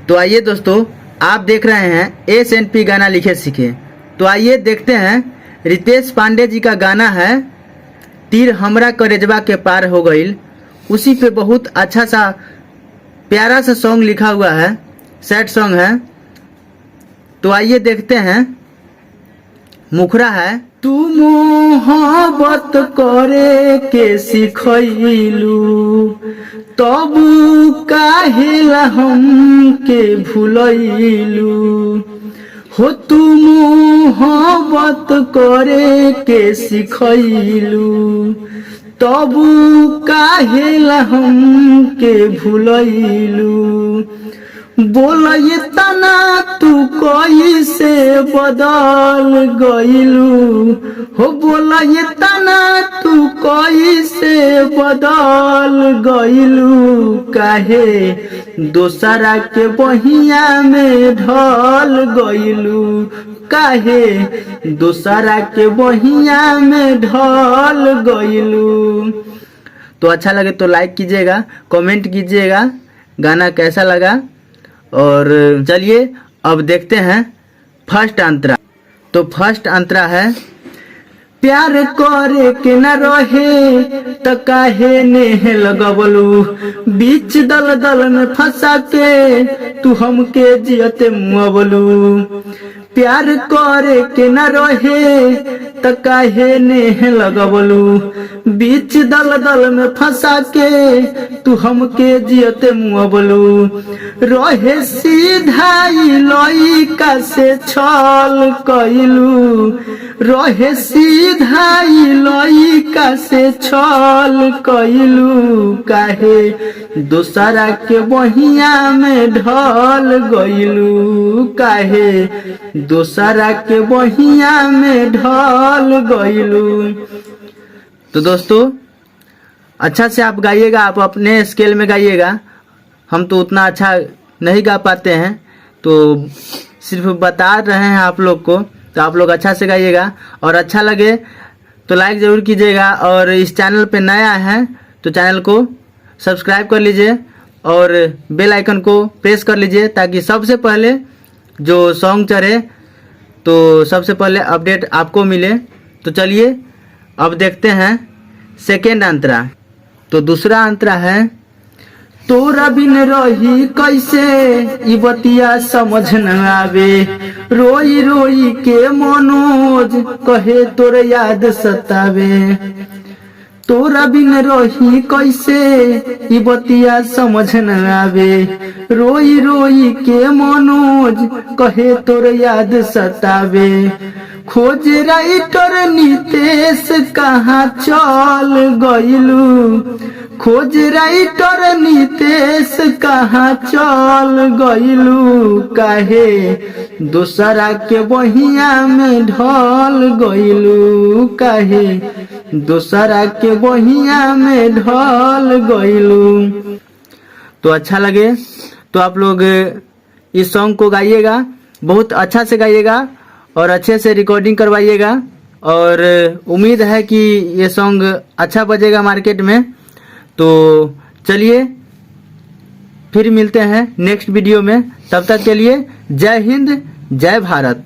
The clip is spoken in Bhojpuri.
तो आइए दोस्तों, आप देख रहे हैं SNP गाना लिखे सीखे। तो आइए देखते हैं, रितेश पांडे जी का गाना है तीर हमरा करेजवा के पार हो गईल। उसी पे बहुत अच्छा सा प्यारा सा सॉन्ग लिखा हुआ है, सैड सॉन्ग है। तो आइए देखते हैं। मुखरा है, तू मोहब्बत करे के सिखैलू तब काहेला हमके भूलैलू हो। तू मोहब्बत करे के सिखैलू तब काहेला हमके भूलैलू। बोल तना तू कैसे बदल गईलू हो। बोल तना तू कैसे बदल गईलू। काहे दोसरा के बहिया में ढल गईलू। काहे दोसरा के बहिया में ढल गईलू। तो अच्छा लगे तो लाइक कीजिएगा, कमेंट कीजिएगा गाना कैसा लगा। और चलिए अब देखते हैं फर्स्ट अंतरा। तो फर्स्ट अंतरा है, प्यार करे के न रहे त काहे नेह लगवलू। बीच दल दल में फंसा के तू हमके जियते मुअवलू। प्यार करे के न रहे त काहे नेह लगवलू। बीच दल दल में फंसा के तू हमके जियते मुअवलू। रहे सीधाई लइका से छल कइलू। रहे सीधाई लइका से छल कइलू। काहे दोसरा के बहिया में ढल गइलू। काहे दोसरा के बहिया में ढल गइलू। तो दोस्तों अच्छा से आप गाइएगा, आप अपने स्केल में गाइएगा। हम तो उतना अच्छा नहीं गा पाते हैं, तो सिर्फ बता रहे हैं आप लोग को। तो आप लोग अच्छा से गाइएगा और अच्छा लगे तो लाइक ज़रूर कीजिएगा। और इस चैनल पे नया है तो चैनल को सब्सक्राइब कर लीजिए और बेल आइकन को प्रेस कर लीजिए, ताकि सबसे पहले जो सॉन्ग चढ़े तो सबसे पहले अपडेट आपको मिले। तो चलिए अब देखते हैं सेकेंड अंतरा। तो दूसरा अंतरा है, तोरा बिन रही कैसे ई बतिया समझ न आवे। रोई रोई के मनोज कहे तोर याद सतावे। तोरा बिन रही कैसे ई बतिया समझ न आवे। रोई रोई के मनोज कहे तोर याद सतावे। खोज राइटर नितेश कहाँ चल गइलू। खोज राइटर नितेश कहाँ चल गइलू। काहे दोसरा के बहिया में ढल गइलू। काहे दोसरा के बहिया में ढल गइलू। तो अच्छा लगे तो आप लोग इस सॉन्ग को गाइएगा, बहुत अच्छा से गाइएगा और अच्छे से रिकॉर्डिंग करवाइएगा। और उम्मीद है कि ये सॉन्ग अच्छा बजेगा मार्केट में। तो चलिए फिर मिलते हैं नेक्स्ट वीडियो में। तब तक के लिए जय हिंद, जय भारत।